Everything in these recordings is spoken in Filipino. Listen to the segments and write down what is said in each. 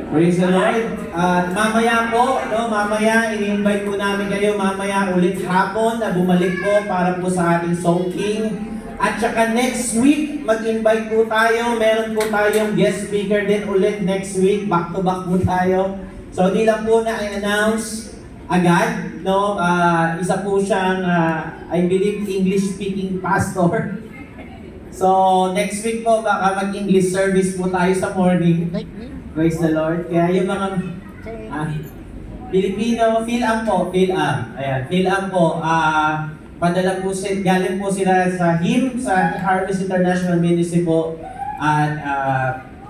Praise the Lord. At mamaya po, mamaya i-invite po namin kayo mamaya ulit hapon na bumalik po para po sa ating Song King. At saka next week, mag-invite po tayo. Meron po tayong guest speaker din ulit next week. Back to back po tayo. So, di lang po na i-announce agad, no? Isa po siyang, I believe, English-speaking pastor. So, next week po, baka mag-English service po tayo sa morning. Praise the Lord. Kaya yung mga Filipino, Phil-Am po, Phil-Am. Ayan, Phil-Am po. Padala po galing po sila sa HIM, sa Harvest International Ministry po. At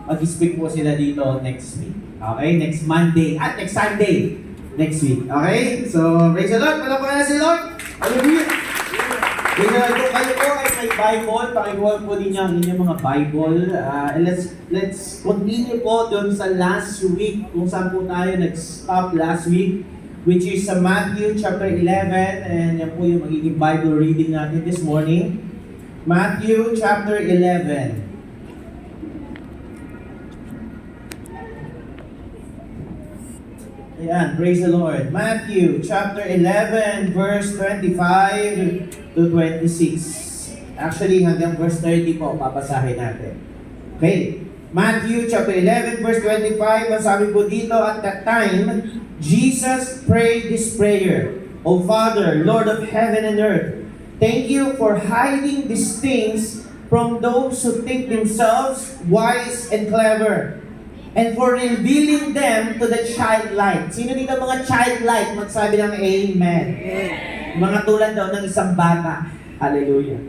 mag-speak po sila dito next week. Okay? Next Monday. At next Sunday. Next week. Okay? So, praise the Lord. Palapakan na si Lord. Hallelujah. Kung kayo po ay may Bible, pakikuha po din niyo ang inyong mga Bible. Let's continue po doon sa last week, kung saan po tayo nag-stop last week, which is sa Matthew chapter 11, and yan po yung magiging Bible reading natin this morning. Matthew chapter 11. Ayan, praise the Lord. Matthew chapter 11, verse 25 to 26. Actually, hanggang verse 30 po, papasahin natin. Okay. Matthew chapter 11, verse 25, ang sabi po dito, at that time, Jesus prayed this prayer, O Father, Lord of heaven and earth, thank you for hiding these things from those who think themselves wise and clever, and for revealing them to the childlike. Sino dito mga childlike? Magsabi ng amen. Mga tulad daw ng isang bata. Hallelujah.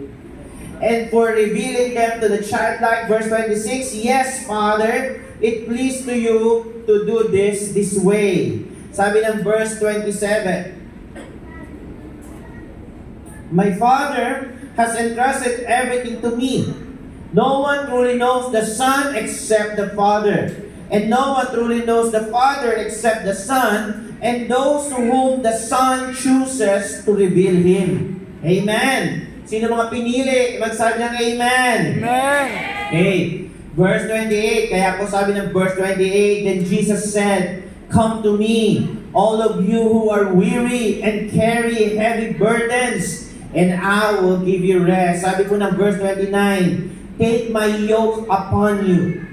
And for revealing them to the childlike. Verse 26, Yes, Father, it pleased to you to do this way. Sabi ng verse 27, My Father has entrusted everything to me. No one truly knows the Son except the Father. And no one truly knows the Father except the Son, and those to whom the Son chooses to reveal Him. Amen. Sino mga pinili? Magsabi ng Amen. Amen. Okay. Verse 28. Kaya po sabi ng verse 28, Then Jesus said, Come to me, all of you who are weary and carry heavy burdens, and I will give you rest. Sabi po ng verse 29, Take my yoke upon you.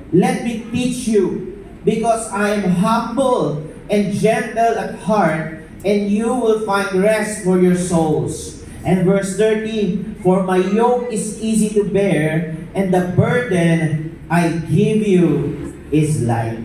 Let me teach you, because I am humble and gentle at heart, and you will find rest for your souls. And verse 30, For my yoke is easy to bear, and the burden I give you is light.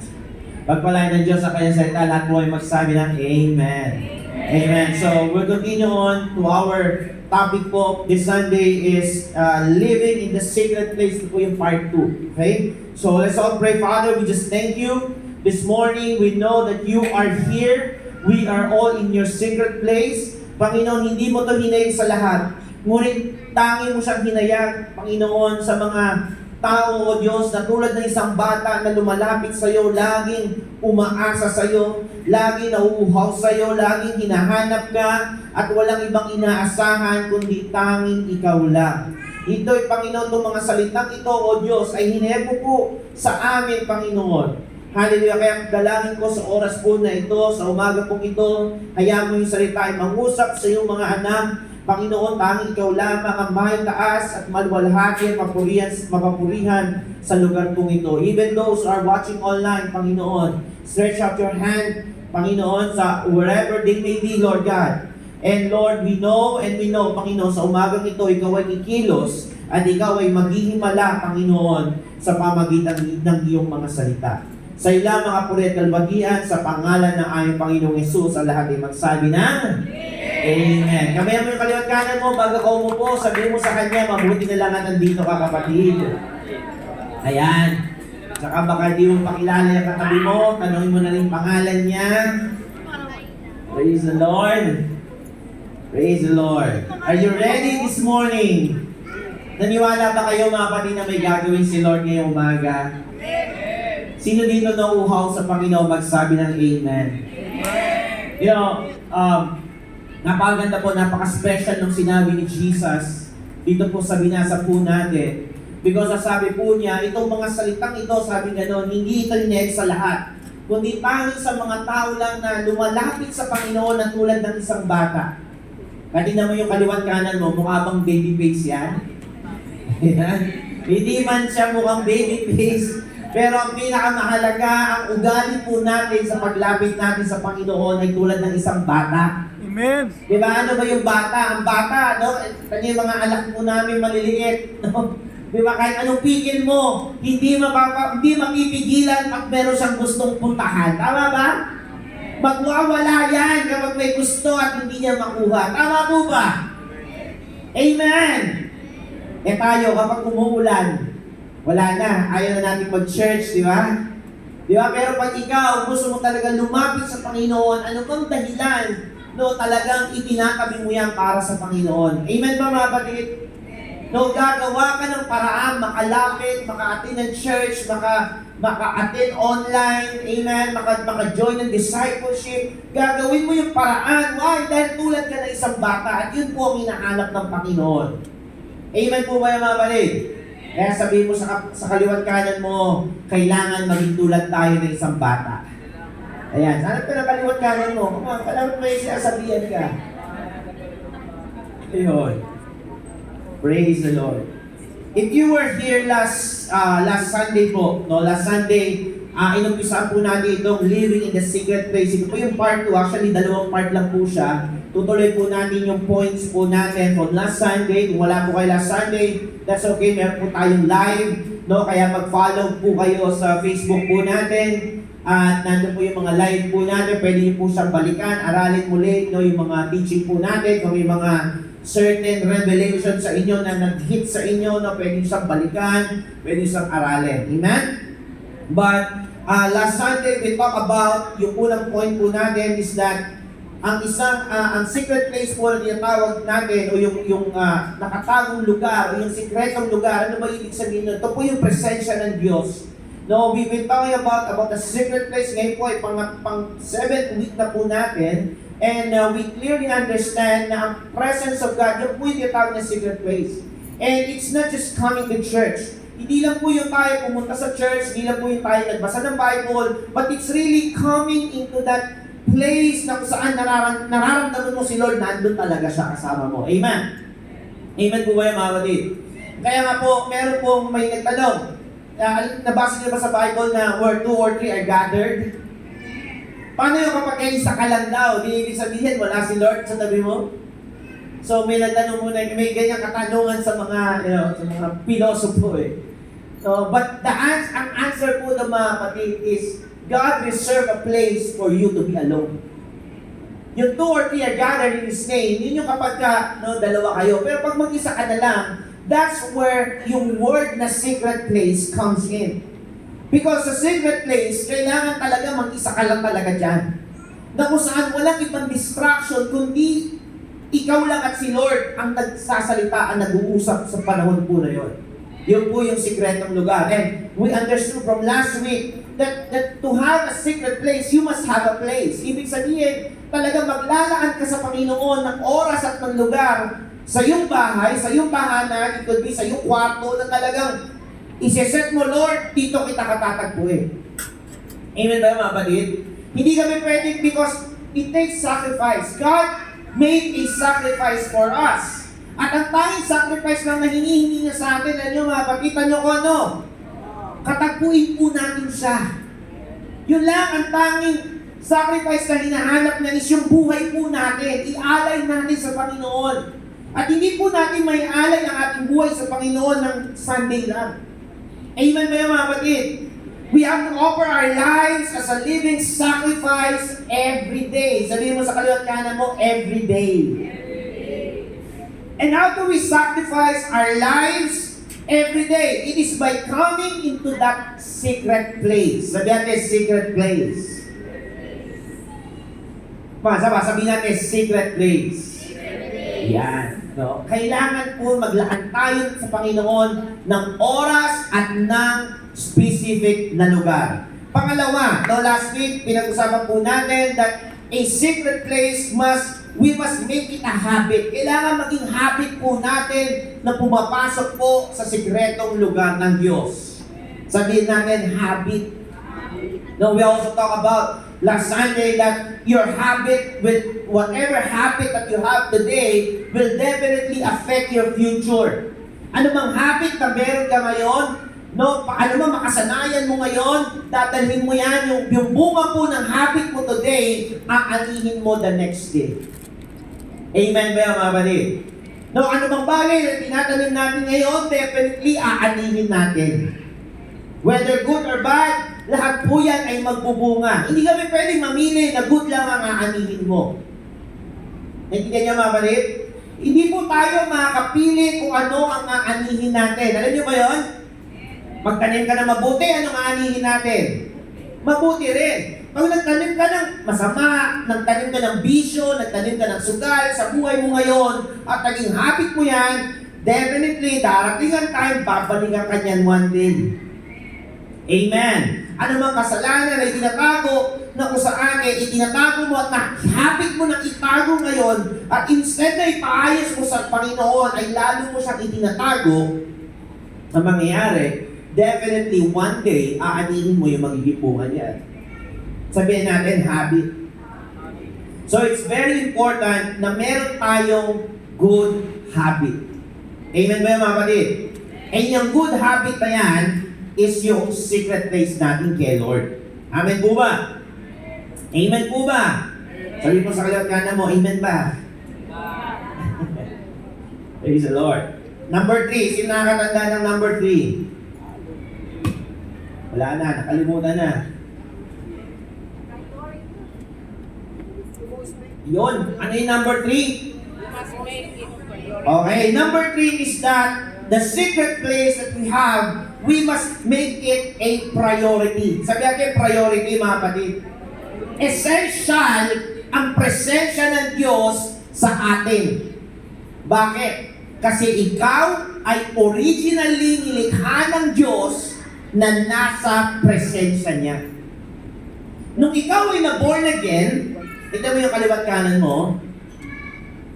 Pagpalain ng Diyos sa kanyang salita, lahat mo ay magsabi ng Amen. Amen. So, we'll continue on to our topic po this Sunday is living in the sacred place. Ito po yung part 2. Okay? So, let's all pray. Father, we just thank you. This morning, we know that you are here. We are all in your sacred place. Panginoon, hindi mo ito hinayang sa lahat. Ngunit, tangi mo siyang hinayang, Panginoon, sa mga tao, O Diyos, na tulad ng isang bata na lumalapit sa iyo, laging umaasa sa iyo, laging nauuhaw sa iyo, laging hinahanap ka, at walang ibang inaasahan kundi tanging ikaw lang. Ito'y, Panginoon, itong mga salitang ito, O Diyos, ay hinebo po sa amin, Panginoon. Hallelujah. Kaya dalangin ko sa oras po na ito, sa umaga pong ito, hayaan mo yung salita ay mangusap sa iyong mga anak. Panginoon, tanging ikaw lamang ang may taas at maluwalhati, mapapurihan sa lugar pong ito. Even those who are watching online, Panginoon, stretch out your hand, Panginoon, sa wherever they may be, Lord God. And Lord, we know, Panginoon, sa umagang ito, ikaw ay kikilos at ikaw ay maghihimala, Panginoon, sa pamagitan ng iyong mga salita. Sa ila mga puri at kalbagian, sa pangalan ng aming Panginoong Hesus, ang lahat ay magsabi ng Amen. Kamayan mo yung kaliwat kanan mo, bago ka umupo, sabihin mo sa kanya, mabuti na lang na nandito ka, kapatid. Ayan. Saka baka di mo pakilala yung katabi mo, tanongin mo na rin pangalan niya. Praise the Lord. Praise the Lord. Are you ready this morning? Naniwala ba kayo mga kapatid na may gagawin si Lord ngayong umaga? Sino dito nauuhaw sa Panginoon magsabi ng Amen? You know, napakaganda po, napaka-special nung sinabi ni Jesus dito po sa binasa po natin Because sabi po niya, itong mga salitang ito, sabi niya doon, hindi ito linyek sa lahat, kundi tanging sa mga tao lang na lumalapit sa Panginoon na tulad ng isang bata. Kanina mo yung kaliwat kanan mo, mukha bang baby face yan? Yan. Hindi man siya mukhang baby face, pero ang pinakamahalaga, ang ugali po natin sa paglapit natin sa Panginoon ay tulad ng isang bata. Amen. Di ba? Ano ba yung bata? Ang bata, no? Kanya yung mga anak po namin maliliit, no? Di ba? Kahit anong pigil mo, hindi mapipigilan at meron siyang gustong puntahan. Tama ba? Magwawala yan kapag may gusto at hindi niya makuha. Tama po ba? Amen! Eh tayo, kapag umuulan, wala na. Ayaw na natin mag-church, di ba? Di ba? Pero pag ikaw, gusto mo talaga lumapit sa Panginoon, ano bang dahilan? No, talagang itinatabi mo yan para sa Panginoon. Amen ba mga kapatid? No, gagawa ka ng paraan, makalapit, maka-attend ng church, maka-attend online, amen, maka-join ng discipleship. Gagawin mo yung paraan. Why? Dahil tulad ka ng isang bata at yun po ang hinahanap ng Panginoon. Amen po ba yung mga kapatid? Kaya sabihin mo sa kaliwat kanan mo, kailangan maging tulad tayo ng isang bata. Ayan, hanap ka ng kaliwat kanan mo. Kailangan mo yung sinasabihan ka. Ayun. Praise the Lord. If you were here last Sunday po, no, last Sunday, inumpisahan po natin itong living in the secret place. Ito po yung part 2, actually dalawang part lang po siya. Tutuloy po natin yung points po natin from last Sunday. Kung wala po kayo last Sunday, that's okay, meron po tayong live, no? Kaya mag-follow po kayo sa Facebook po natin. At nandun po yung mga live po natin, pwede niyo po siyang balikan, aralin muli, no, yung mga teaching po natin, kung may mga certain revelation sa inyo na nag-hit sa inyo na pwede siyang balikan, pwede siyang aralin. Amen? But last Sunday, we talk about, yung unang point po natin is that ang secret place po na tinatawag natin o yung nakatagong lugar o yung sikretong lugar, ano ba ibig sabihin nun? Ito po yung presensya ng Diyos. No, we've been talking about the secret place. Ngayon po ay pang 7th week na po natin. And we clearly understand na ang presence of God, yung po yung tinatawag na secret place. And it's not just coming to church. Hindi lang po yung tayo pumunta sa church, hindi lang po yung tayo nagbasa ng Bible, but it's really coming into that place na kung saan nararamdaman mo si Lord, nandun talaga siya kasama mo. Amen? Amen po ba yung mga kapatid? Kaya nga po, meron pong may nagtanong, nabasa niyo ba sa Bible na where 2 or 3 are gathered? Paano yung kapag kayo isa ka lang daw? Di ibig sabihin, wala si Lord sa tabi mo? So may nagtanong muna, may ganyang katanungan sa mga, sa mga pilosopo eh. So, but ang answer po ng mga kapatid is, God reserve a place for you to be alone. Yung 2 or 3 are gathered in His name, yun yung kapag dalawa kayo. Pero pag mag-isa ka na lang, that's where yung word na secret place comes in. Because sa secret place, kailangan talaga mag-isa ka lang talaga dyan. Na kung saan walang ibang distraction, kundi ikaw lang at si Lord ang nagsasalita, ang nag-uusap sa panahon po na yun. Yun po yung sikretong lugar. And we understood from last week that to have a secret place, you must have a place. Ibig sabihin, talaga maglalaan ka sa Panginoon ng oras at ng lugar sa iyong bahay, sa iyong tahanan, it could be sa iyong kwarto na talagang iseset mo, Lord, dito kita katatagpuin. Amen ba mga kapatid? Hindi kami pwedeng because it takes sacrifice. God made a sacrifice for us. At ang tanging sacrifice lang na hinihingi niya sa atin, ano mga kapatid, nyo ko ano? Katagpuin po natin siya. Yun lang ang tanging sacrifice na hinahanap niya is yung buhay po natin. Ialay natin sa Panginoon. At hindi po natin may alay ang ating buhay sa Panginoon ng Sunday lang. Amen ba yung mga kapatid? We have to offer our lives as a living sacrifice every day. Sabihin mo sa kaliwat kanan mo, every day. And how do we sacrifice our lives every day? It is by coming into that secret place. Sabihin natin, secret place. Sabihin natin, secret place. Yan. No? Kailangan po maglaan tayo sa Panginoon ng oras at ng specific na lugar. Pangalawa, last week, pinag-usapan po natin that a secret place must we must make it a habit. Kailangan maging habit po natin na pumapasok po sa sikretong lugar ng Diyos. Sabihin natin, habit. No, we also talk about last Sunday that your habit, with whatever habit that you have today, will definitely affect your future. Ano mang habit na meron ka ngayon, no, ano mang makasanayan mo ngayon, dadalhin mo yan, yung bunga po ng habit mo today, aanihin mo the next day. Amen ba yung mga kapatid? No, ano mang bagay na tinatanim natin ngayon, definitely aanihin natin. Whether good or bad, lahat po yan ay magbubunga. Hindi kami pwedeng mamili na good lang ang aanihin mo. Naintindihan niyo mga kapatid? Hindi po tayo makakapili kung ano ang aanihin natin. Alam niyo ba yun? Magtanim ka na mabuti, anong aanihin natin? Mabuti rin. Pag nagtanim ka ng masama, nagtanim ka ng bisyo, nagtanim ka ng sugal sa buhay mo ngayon, at naging habit mo yan, definitely, darating ang time, babalikan ka niyan one day. Amen. Ano mang kasalanan na itinatago na kung saan itinatago mo at habit mo na itago ngayon, at instead na ipaayos mo sa Panginoon, ay lalo mo siyang itinatago, ang mangyayari, definitely one day, aanihin mo yung magiging bunga niya. Sabihin natin, habit. So it's very important na meron tayong good habit. Amen ba yung mga kapatid? And yung good habit na yan is yung secret place natin kay Lord. Amen po ba? Amen po ba? Sabi mo sa kaliwat kanan mo, amen ba? Praise the Lord. Number 3, sino nakakatanda ng number 3? Wala na, nakalimutan na. Yun, ano yung number 3? Okay, number 3 is that the secret place that we have, we must make it a priority. Sabi natin priority mga kapatid. Essential ang presensya ng Diyos sa atin. Bakit? Kasi ikaw ay originally nilikha ng Diyos na nasa presensya niya. Nung ikaw ay na-born again, tignan mo yung kaliwat kanan mo,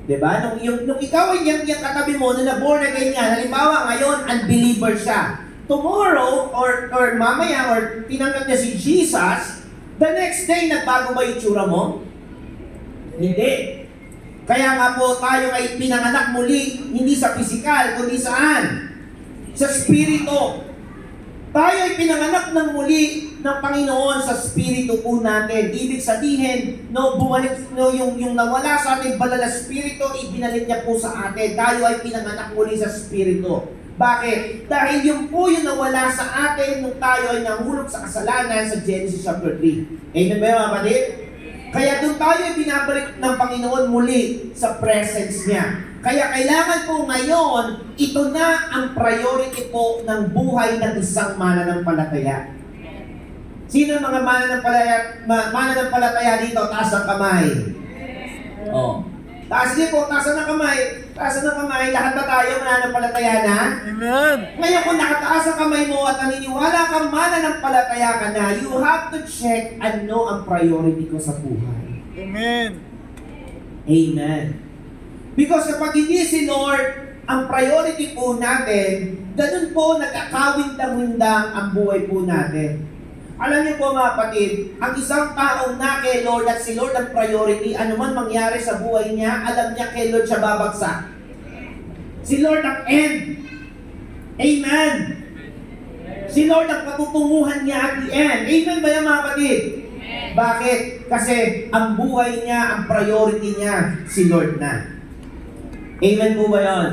diba? Nung ikaw ay yung katabi mo, nung na-born again niya, halimbawa ngayon, unbeliever siya. Tomorrow, or mamaya, or tinanggap niya si Jesus, the next day, nagbago ba yung tsura mo? Hindi. Kaya nga po, tayo ay pinanganak muli, hindi sa pisikal, kundi saan? Sa spirito. Tayo ay pinanganak ng muli ng Panginoon sa spirito po natin. Ibig sabihin, bumalik, yung nawala sa ating banal na spirito, ibinalik niya po sa atin. Tayo ay pinanganak muli sa spirito. Bakit? Dahil yung po yung nawala sa atin nung tayo ay nahulog sa kasalanan sa Genesis chapter 3. Amen ba yung mga kapatid? Kaya doon tayo ay binabalik ng Panginoon muli sa presence niya. Kaya kailangan po ngayon, ito na ang priority po ng buhay ng isang mananampalataya. Sino ang mga mananampalataya dito? Taas ang kamay. Oh. Taas din po, taas ng kamay. Taas ng kamay, lahat ba tayo mananampalataya na? Amen. Ngayon kung nakataas ang kamay mo at naniniwala kang mananampalataya ka na, you have to check ano ang priority ko sa buhay. Amen. Amen. Because kapag hindi si Lord ang priority po natin, ganun po nagkakawindang-windang ang buhay po natin. Alam niyo po mga kapatid, ang isang taong na kay Lord at si Lord ang priority, ano man mangyari sa buhay niya, alam niya kay Lord siya babagsak. Si Lord ang end. Amen. Si Lord ang patutunguhan niya at the end. Amen ba yan mga kapatid? Bakit? Kasi ang buhay niya, ang priority niya, si Lord na. Amen po ba yun?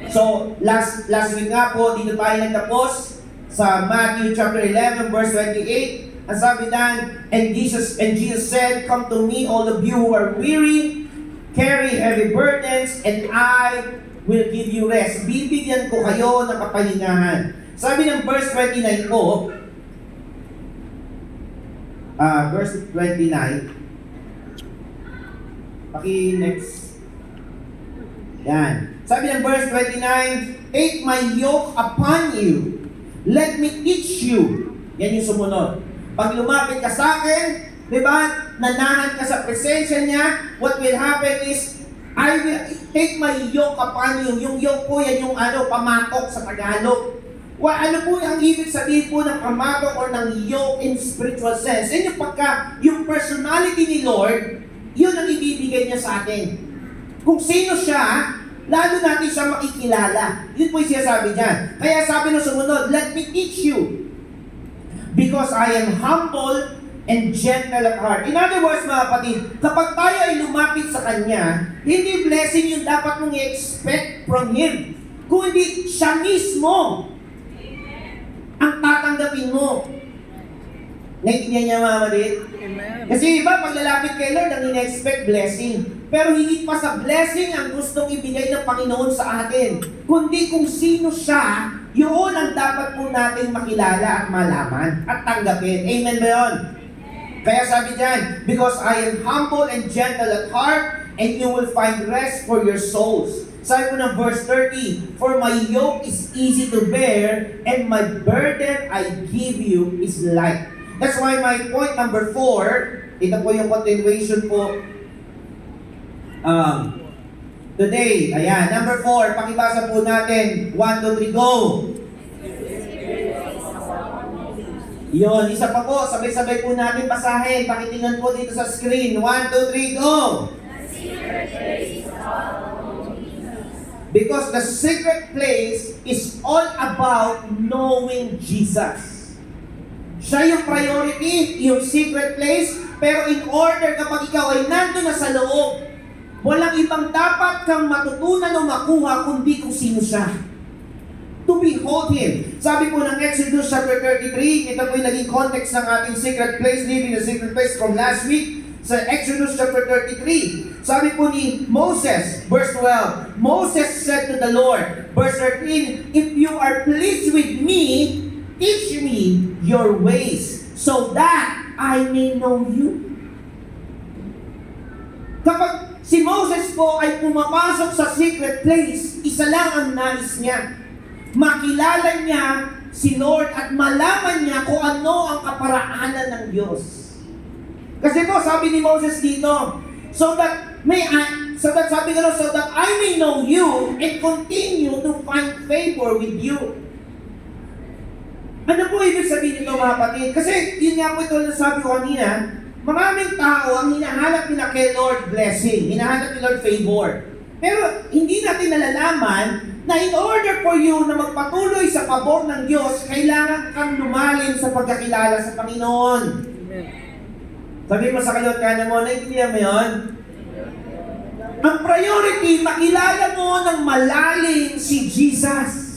So, last week nga po, dito tayo nagtapos sa Matthew chapter 11, verse 28. Ang sabi dan, and Jesus said, "Come to me, all of you who are weary, carry heavy burdens, and I will give you rest." Bibigyan ko kayo ng kapahingahan. Sabi ng verse 29 po, verse 29, paki-next. Yan. Sabi ng verse 29, "Take my yoke upon you. Let me teach you." Yan yung sumunod. Pag lumapit ka sa akin, Diba? Nanahan ka sa presensya niya, what will happen is, I will take my yoke upon you. Yung yoke po, yan yung pamatok sa Tagalog. Ano po ang ibig sabihin po ng pamatok or ng yoke in spiritual sense? Yan yung personality ni Lord, yun ang ibibigay niya sa atin. Kung sino siya, lalo natin siya makikilala. Yun po yung sinasabi niya. Kaya sabi ng sumunod, let me teach you. Because I am humble and gentle at heart. In other words, mga kapatid, kapag tayo ay lumapit sa Kanya, hindi blessing yung dapat mong i-expect from Him. Kung hindi siya mismo ang tatanggapin mo. Naiintindihan niya, mga kapatid? Kasi iba, pag lalapit kay Lord, ang ina-expect blessing. Pero hindi pa sa blessing ang gustong ibigay ng Panginoon sa atin. Kundi kung sino siya, yun ang dapat po natin makilala at malaman at tanggapin. Amen ba yun? Kaya sabi diyan, because I am humble and gentle at heart, and you will find rest for your souls. Sabi po ng verse 30, for my yoke is easy to bear, and my burden I give you is light. That's why my point number 4, ito po yung continuation po today. Ayan, number 4, pakibasa po natin. 1, 2, 3, go! Yun, isa pa po, sabay-sabay po natin basahin. Pakitingnan po dito sa screen. 1, 2, 3, go! Because the secret place is all about knowing Jesus. Siya yung priority, yung secret place, pero in order kapag ikaw ay nandun na sa loob, walang ibang dapat kang matutunan o makuha kundi kung sino siya. To behold Him. Sabi po ng Exodus chapter 33, ito po yung naging context ng ating secret place, living the secret place from last week, sa Exodus chapter 33. Sabi po ni Moses, verse 12, Moses said to the Lord, verse 13, if you are pleased with me, teach me your ways, so that I may know you. Kapag si Moses po ay pumapasok sa secret place, isa lang ang nais niya. Makilala niya si Lord at malaman niya kung ano ang kaparaanan ng Diyos. Kasi po, sabi ni Moses dito, so that I may know you and continue to find favor with you. Ano po ibig sabihin nito, mga kapatid? Kasi yun nga po ito na sabi ko kanina, maraming tao ang hinahanap nila kay Lord blessing, hinahanap ni Lord favor. Pero hindi natin nalalaman na in order for you na magpatuloy sa pabor ng Diyos, kailangan kang lumalim sa pagkakilala sa Panginoon. Amen. Sabi mo sa kalot ka na mo, naiintindihan mo yun? Ang priority, makilala mo ng malalim si Jesus.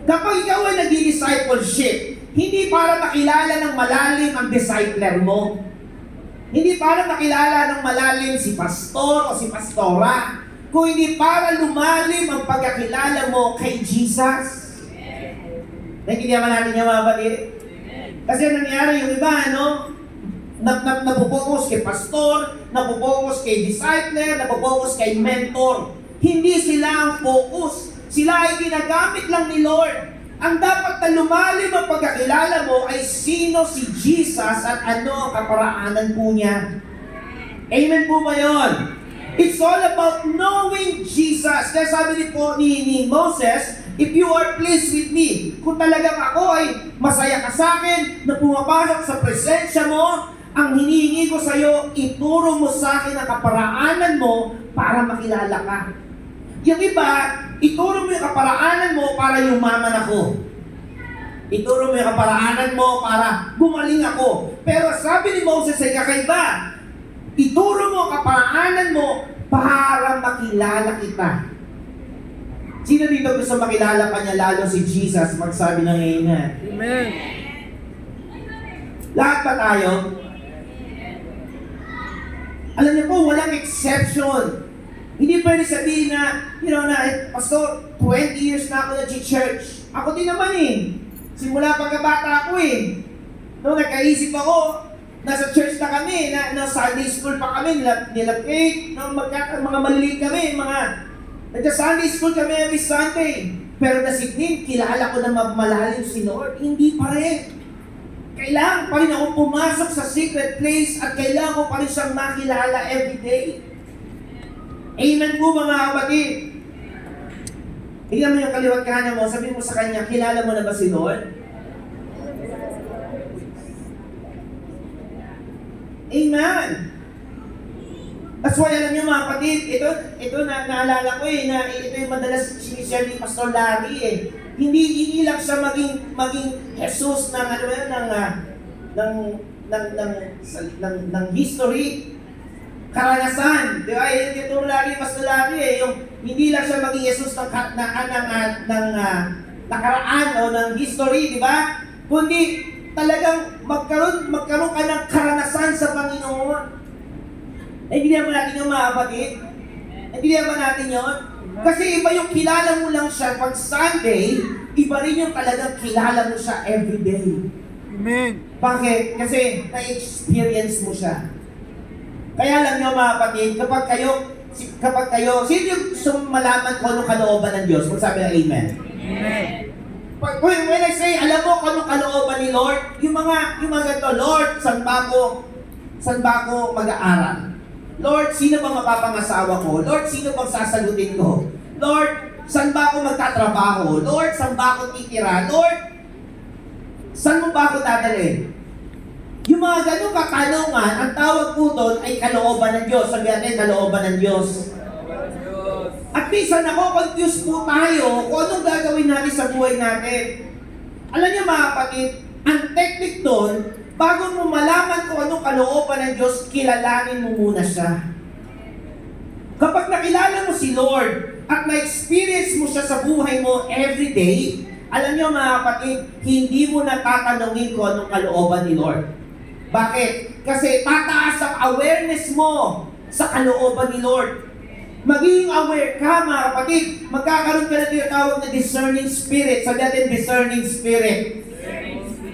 Kapag ikaw ay nag-discipleship, hindi para makilala ng malalim ang discipler mo. Hindi para makilala ng malalim si pastor o si pastora, kung hindi para lumalim ang pagkakilala mo kay Jesus. Naintindihan ba natin yung mga kapatid? Kasi nangyari yung iba, napopokus kay pastor, napopokus kay discipler, napopokus kay mentor. Hindi sila ang focus. Sila ay ginagamit lang ni Lord. Ang dapat na lumalim ang pagkakilala mo ay sino si Jesus at ano ang kaparaanan po niya. Amen po ba yun? It's all about knowing Jesus. Kaya sabi ni Moses, if you are pleased with me, kung talagang ako ay masaya ka sa akin, na pumapasok sa presensya mo, ang hinihingi ko sa iyo, ituro mo sa akin ang kaparaanan mo para makilala ka. Yung iba, ituro mo yung kaparaanan mo para yumaman ako. Ituro mo yung kaparaanan mo para gumaling ako. Pero sabi ni Moses ay kakaiba. Ituro mo ang kaparaanan mo para makilala kita. Sino dito gusto makilala pa niya lalo si Jesus? Magsabi ng amen. Amen. Lahat ba tayo? Alam niyo po, walang exception. Hindi pwede sabihin na, Pastor, 20 years na ako nag-church. Ako din naman Simula pagkabata ako nagkaisip ako, nasa church na kami, na Sunday school pa kami, nila cake, mga maliliit kami, nagka-Sunday school kami every Sunday. Pero nasignin, kilala ko na malalim si Lord. Hindi pa rin. Kailangan pa rin akong pumasok sa secret place at kailangan ko pa rin siyang makilala everyday. Amen po mga kapatid. Tingnan mo yung kaliwat kanan mo, sabihin mo sa kanya, kilala mo na ba si Lord? Amen! That's why alam niyo mga kapatid, ito na naalala ko na ito yung madalas sinishare ni Pastor Larry Hindi lang siya maging Jesus ng ano yan, ng history, karanasan. Di ba? Ito lagi Pastor Larry yung hindi lang siya maging Jesus ng nakaraan o ng history, di ba? Kundi talagang magkaroon ka ng karanasan sa Panginoon. Naintindihan ba natin yung mga kapatid? Naintindihan ba natin yun? Kasi iba yung kilala mo lang siya pag Sunday, iba rin yung talagang kilala mo siya everyday. Amen. Bakit? Kasi na-experience mo siya. Kaya lang nyo mga kapatid, kapag kayo, sino yung gusto malaman kung anong kalooban ng Diyos? Magsabi na Amen. Amen. When I say, alam mo kung anong kalooban ni Lord, yung mga ganito, Lord, saan ba ako mag-aaral? Lord, sino bang mapapangasawa ko? Lord, sino bang sasagutin ko? Lord, saan ba ako magtatrabaho? Lord, saan ba ako titira? Lord, saan mo ba ako dadalhin? Yung mga ganong katanungan, ang tawag po doon ay kalooban ng Diyos. Sabi natin, kalooban ng Diyos. At minsan confused po tayo kung anong gagawin natin sa buhay natin. Alam niyo mga kapatid, ang technique doon, bago mo malaman kung anong kalooban ng Diyos, kilalanin mo muna siya. Kapag nakilala mo si Lord at na-experience mo siya sa buhay mo everyday, alam niyo mga kapatid, hindi mo na tatanungin kung anong kalooban ni Lord. Bakit? Kasi tataas ang awareness mo sa kalooban ni Lord. Magiging aware ka mga kapatid, magkakaroon ka na tinatawag na discerning spirit. Sabi natin, discerning spirit.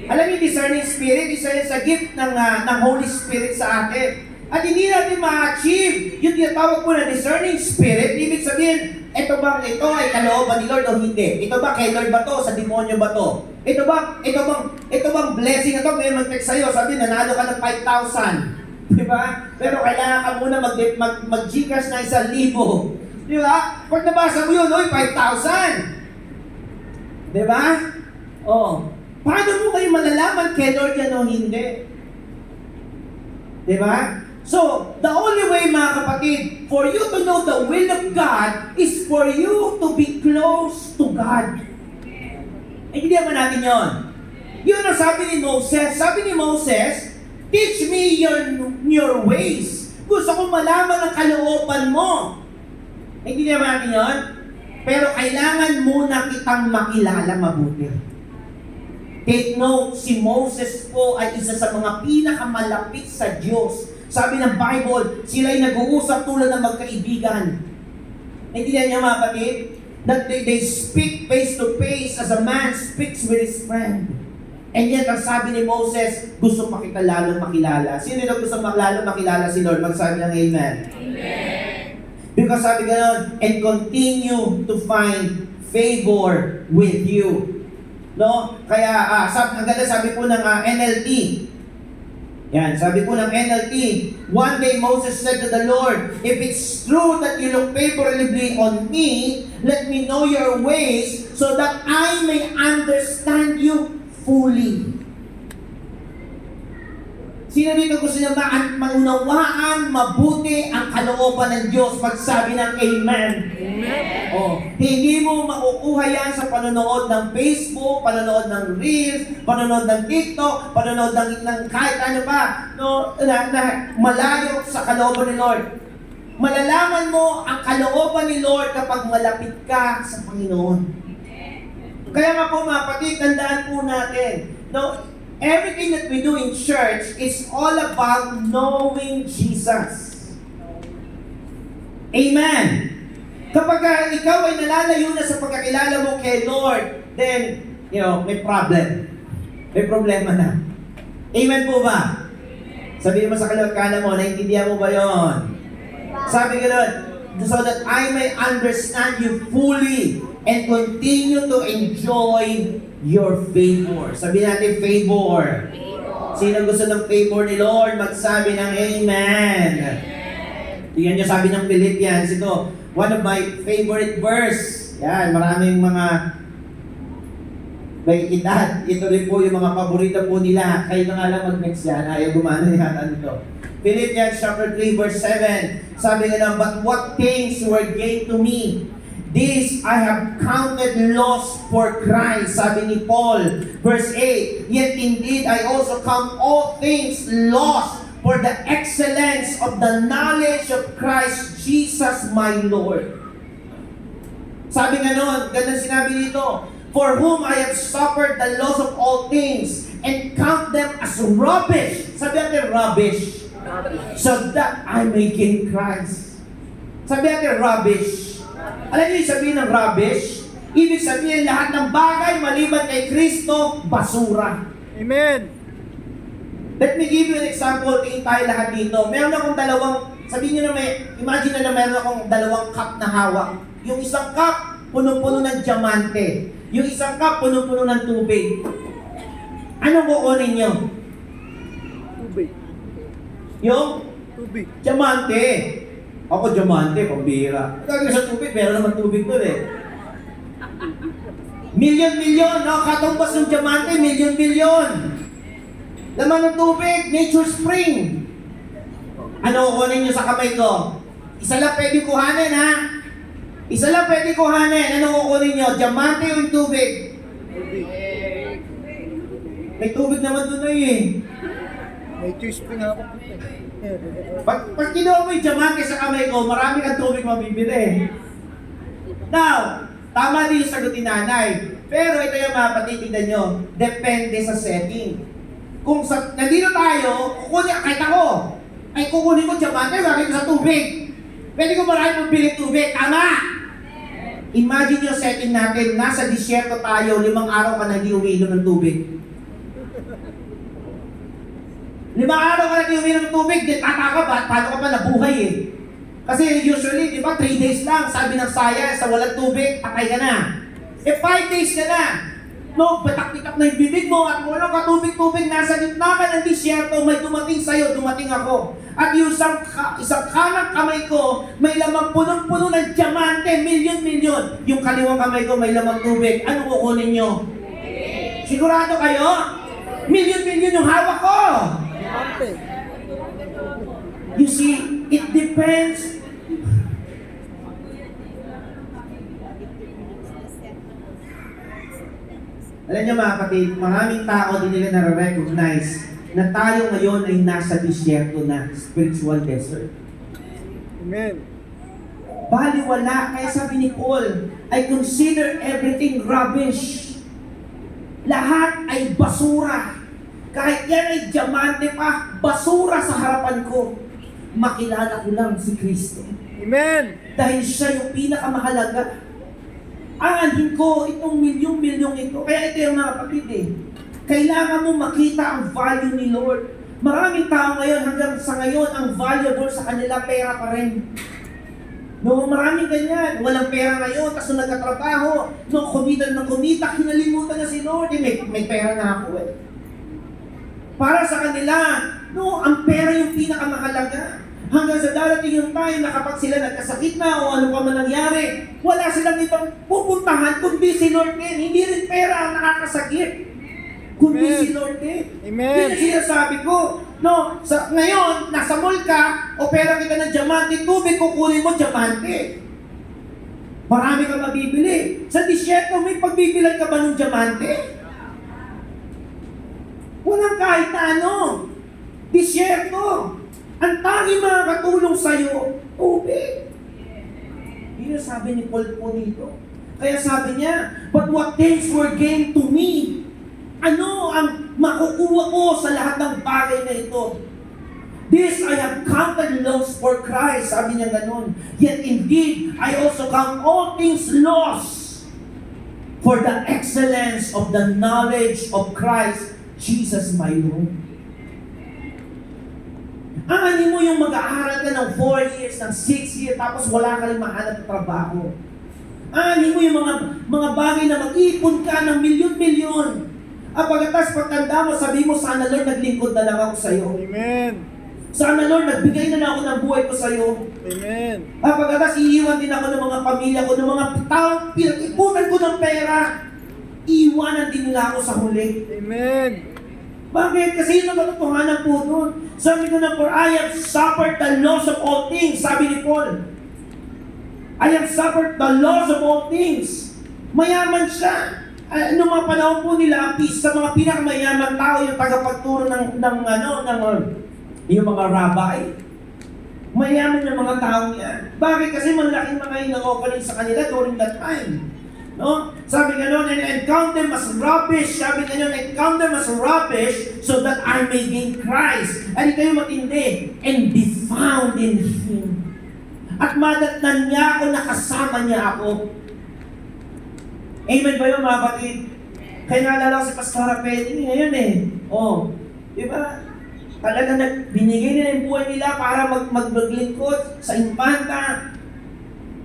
Alam niyo, discerning spirit, isa yan sa gift ng Holy Spirit sa atin. At hindi natin ma-achieve yung tinatawag po na discerning spirit. Ibig sabihin, ito ay kalooban ni Lord o hindi? Ito ba kay Lord ba to? Sa demonyo ba to? Ito bang blessing na to? May mag-text sa'yo, sabi, nanalo ka ng 5,000. Diba? Pero kailangan ka muna mag-Gcash na 1,000. Diba? Pag nabasa mo yun, 5,000. Diba? Oh. Paano mo kayo malalaman kay Lord yan o hindi? Diba? So, the only way mga kapatid, for you to know the will of God is for you to be close to God. Hindi naman natin yon. Yun ang sabi ni Moses. Sabi ni Moses, teach me your ways. Gusto kong malaman ang kalooban mo. Hindi naman natin yon. Pero kailangan muna kitang makilala mabuti. Take note, si Moses po ay isa sa mga pinakamalapit sa Diyos. Sabi ng Bible, sila'y nag-uusap tulad ng magkaibigan. Naintindihan niyo mga kapatid? That they speak face to face as a man speaks with his friend. And yet, ang sabi ni Moses, gusto pa kita lalong makilala. Sino na gusto lalong makilala si Lord? Magsabi ng Amen. Amen. Because sabi gano'n, and continue to find favor with you. No? Kaya, ang ganda sabi po ng NLT. Yan, sabi po ng NLT, one day Moses said to the Lord, if it's true that you look favorably on me, let me know your ways so that I may understand you fully. Sino dito gusto niya maunawaan mabuti ang kalooban ng Diyos? Magsabi ng Amen. Amen. Oh, hindi mo makukuha yan sa panonood ng Facebook, panonood ng Reels, panonood ng TikTok, panonood ng kahit ano pa, no, na malayo sa kalooban ni Lord. Malalaman mo ang kalooban ni Lord kapag malapit ka sa Panginoon. Kaya nga po mga kapatid, tandaan po natin, no, everything that we do in church is all about knowing Jesus. Amen. Kapag ikaw ay nalalayo na sa pagkakilala mo kay Lord, then, may problem. May problema na. Amen po ba? Sabihin mo sa kalawat-kala mo, naintindihan mo ba yon? Sabi ka doon, so that I may understand you fully and continue to enjoy your favor. Sabi natin, favor. Sino gusto ng favor ni Lord, magsabi ng Amen. Tingnan nyo, sabi ng Philippians, ito, one of my favorite verse. Yan, maraming mga may edad. Ito rin po yung mga paborito po nila. Kayo na nga lang mag-mix yan. Ayaw gumana yata nito. Philippians chapter 3 verse 7. Sabi nga lang, but what things were gain to me, this I have counted loss for Christ. Sabi ni Paul. Verse 8, yet indeed I also count all things lost for the excellence of the knowledge of Christ Jesus my Lord. Sabi nga nun, ganun sinabi dito, for whom I have suffered the loss of all things and count them as rubbish. Sabi natin rubbish. So that I may gain Christ. Sabi natin rubbish. Alam niyo yung sabihin ng rubbish? Ibig sabihin lahat ng bagay maliban kay Kristo, basura. Amen. Let me give you an example. Tingin tayo lahat dito. Meron akong dalawang, sabihin niyo na imagine na meron akong dalawang cup na hawak. Yung isang cup, punong-puno ng diamante. Yung isang cup, punong-puno ng tubig. Anong kukunin niyo? Tubig. Yung Tubig. diamante. Ako diamante, pambira. Kaya sa tubig, meron naman tubig doon eh. Milyon-milyon, no? Katumbas ng diamante, milyon-milyon. Laman ng tubig, nature spring. Ano kukunin nyo sa kamay ko? Isa lang pwede kuhanin, ha? Isa lang pwede kuhanin. Ano kukunin nyo? Diamante o yung tubig? Tubig. May tubig naman doon eh. May choice pa nga ako. Pag kinuha mo yung diamante sa kamay ko, marami kang tubig mabibili. Now, tama din yung sagot ni nanay. Pero ito yung mga patitignan nyo. Depende sa setting. Kung nandito tayo, kukunin, kahit ako, ay kukunin ko diamante, bakit ko sa tubig? Pwede ko marami magbiling tubig, tama! Imagine yung setting natin, nasa disyerto tayo, 5 araw ka na hindi umiinom ng tubig. 5 araw ka na hindi umiinom ng tubig, di tataka ba? Paano ka pa nabuhay eh? Kasi usually, di ba, 3 days lang, sabi ng science, sa walang tubig, patay ka na. 5 days ka na. No, batak-bitak na yung bibig mo at wala ka tubig-tubig, nasa gitna ka ng disyerto, may dumating sa'yo, dumating ako. At yung isang kanang kamay ko, may lamang punong-puno ng diamante, milyon-milyon. Yung kaliwang kamay ko, may lamang tubig. Ano kukunin nyo? Sigurado kayo? Milyon-milyon yung hawak ko! Diamante. You see, it depends. Alam niyo mga kapatid, maraming tao din nila na-recognize na tayo ngayon ay nasa disyerto na, spiritual desert. Amen. Baliwala, kaya sabi ni Paul, I consider everything rubbish. Lahat ay basura. Kahit yan ay diamante pa, basura sa harapan ko. Makilala ko lang si Kristo. Amen. Dahil siya yung pinakamahalaga. Aanhin ko itong milyong-milyong ito. Kaya ito yung mga kapatid eh. Kailangan mo makita ang value ni Lord. Maraming tao ngayon, hanggang sa ngayon, ang valuable sa kanila pera pa rin. No, maraming ganyan. Walang pera ngayon, tapos nung nagkatrabaho, no, kumita ng kumita, kinalimutan na si Lord. Eh, may pera na ako eh. Para sa kanila, no, ang pera yung pinakamahalaga. Hanggang sa darating yung time na kapag sila nagkasakit na o ano pa man nangyari, wala silang ibang pupuntahan kundi si Lord din. Hindi rin pera ang nakakasakit, kundi Amen. si Lord din. Amen. Yun ang sinasabi ko. No, ngayon, nasa mall ka, o pera kita ng diamante, tubig, kukunin mo diamante. Marami kang mabibili. Sa disyerto, may pagbibilan ka ba ng diamante? Walang kahit na ano. Disyerto. Ang tanging makakatulong sa'yo, tubig. Yun yung sabi ni Paul po dito. Kaya sabi niya, but what things were gained to me? Ano ang makukuha ko sa lahat ng bagay na ito? This I have counted loss for Christ. Sabi niya ganun. Yet indeed, I also count all things lost for the excellence of the knowledge of Christ Jesus my Lord. Aanin mo yung mag-aaral ka ng 4 years, ng 6 years, tapos wala ka rin mahanap na trabaho. Aanin mo yung mga bagay na mag-ipon ka ng milyon-milyon. At pagkatas pagtanda mo, sabi mo, sana Lord, naglingkod na lang ako sa iyo. Amen. Sana Lord, nagbigay na lang ako ng buhay ko sa iyo. Amen. At pagkatas iiwan din ako ng mga pamilya ko, ng mga taong pinag-ipunan ko ng pera. Iwanan din nila ako sa huli. Amen. Bakit? Kasi yun ang katotohanan po doon. Sabi ko na, for I have suffered the loss of all things. Sabi ni Paul. I have suffered the loss of all things. Mayaman siya. Noong mga panahon po nila, sa mga pinakamayaman tao, yung tagapagturo yung mga rabbi. Mayaman yung mga tao yan. Bakit? Kasi malaking mga in-offering sa kanila during that time. No? Sabi gano'n, and count them as rubbish. Sabi gano'n, and count them as rubbish so that I may gain Christ. At kayo matindi, and be found in Him. At madatnan niya ako, nakasama niya ako. Amen ba yun, mga kapatid? Kaya naalala ko si Pastora Penny ngayon eh. Oh, di ba? Talaga binigay nila yung buhay nila para maglingkod sa impanta.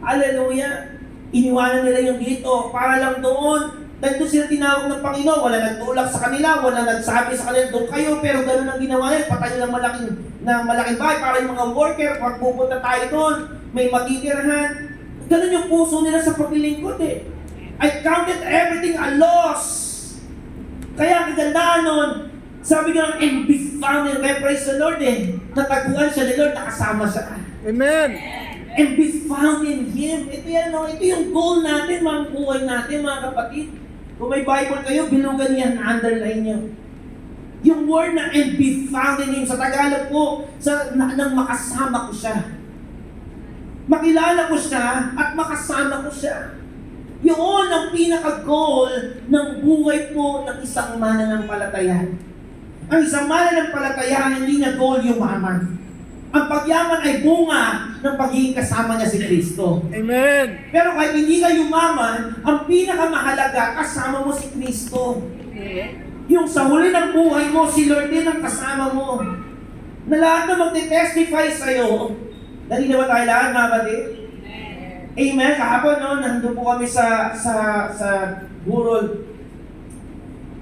Hallelujah! Iniwanan nila yung dito para lang doon. Dahil doon sila tinawag ng Panginoon. Wala nagtulak sa kanila, wala nagsabi sa kanila, doon kayo, pero gano'n ang ginawa nila. Patay ng malaking bahay para yung mga worker, pag pupunta tayo doon, may matitirahan. Gano'n yung puso nila sa paglilingkod eh. I counted everything a loss. Kaya kagandaan nun, sabi nga, and be found in, kaya praise the Lord eh. Natagpuan siya ni Lord, nakasama siya. Amen. And be found in Him. Ito yan, no? Ito yung goal natin, mga buhay natin, mga kapatid. Kung may Bible kayo, bilugan yan, underline nyo. Yung word na and be found in Him, sa Tagalog po, nang makasama ko siya. Makilala ko siya at makasama ko siya. Yun ang pinaka-goal ng buhay po ng isang mananampalataya. Ang isang mananampalataya, hindi niya goal yumaman. Ang pagyaman ay bunga ng pagiging kasama niya si Kristo. Amen. Pero kahit hindi ka yumaman, ang pinakamahalaga, kasama mo si Kristo. Yung sa huli ng buhay mo, si Lord din ang kasama mo. Na lahat na magte-testify sa'yo. Dali na ba tayo lahat, mga kapatid? Amen. Kahapon, no, nandun po kami sa Burol.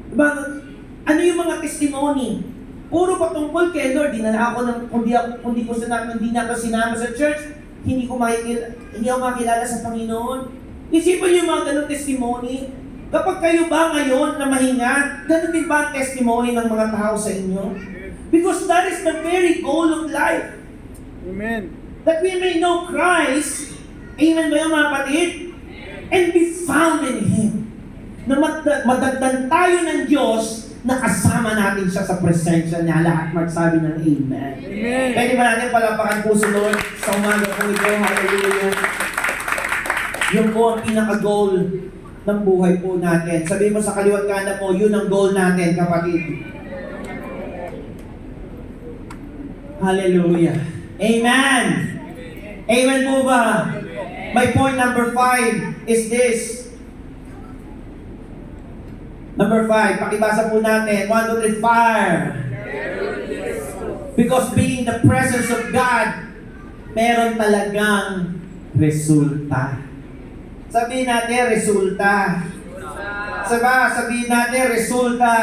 Diba, ano yung mga testimony? Puro patungkol kay Lord. Dinala ako ng, hindi na ako sinama sa church, hindi ako makilala sa Panginoon. Isipin niyo yung mga ganong testimony. Kapag kayo ba ngayon na mahinga, ganun din ba ang testimony ng mga tao sa inyo? Because that is the very goal of life. Amen. That we may know Christ. Amen ba yung mga kapatid? And be found in Him. Na madagdan tayo ng Diyos na kasama natin siya sa presensya niya. Lahat magsabi ng Amen. Amen. Pwede ba natin palapakan po sa Lord sa umaga po ito? Hallelujah. Yun po ang pinaka-goal ng buhay po natin. Sabihin mo sa kaliwat kanan mo, yun ang goal natin, kapatid. Hallelujah. Amen. Amen po ba? My point number 5 is this. Number 5, pakibasa po natin. 1, 2, 3, fire. Because being the presence of God, meron talagang resulta. Sabihin natin, resulta. Sabihin natin, resulta.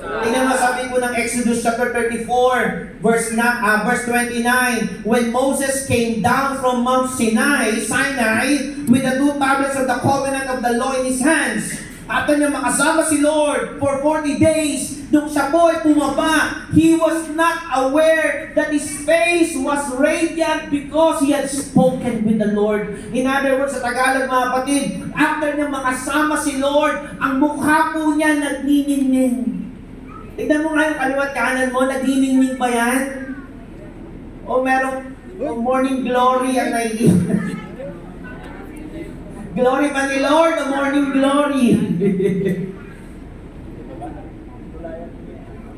Tingnan mo, sabi po ng Exodus chapter 34, verse 29, when Moses came down from Mount Sinai, with the 2 tablets of the covenant of the law in his hands, at niya makasama si Lord for 40 days. Nung siya po ay bumaba, he was not aware that his face was radiant because he had spoken with the Lord. In other words, sa Tagalog mga kapatid, after niya makasama si Lord, ang mukha po niya nagniningning. Tignan mo nga yung kaliwat kanan mo, nagniningning ba yan? O merong morning glory ang naiiwan? Glory ba ni Lord, the morning glory.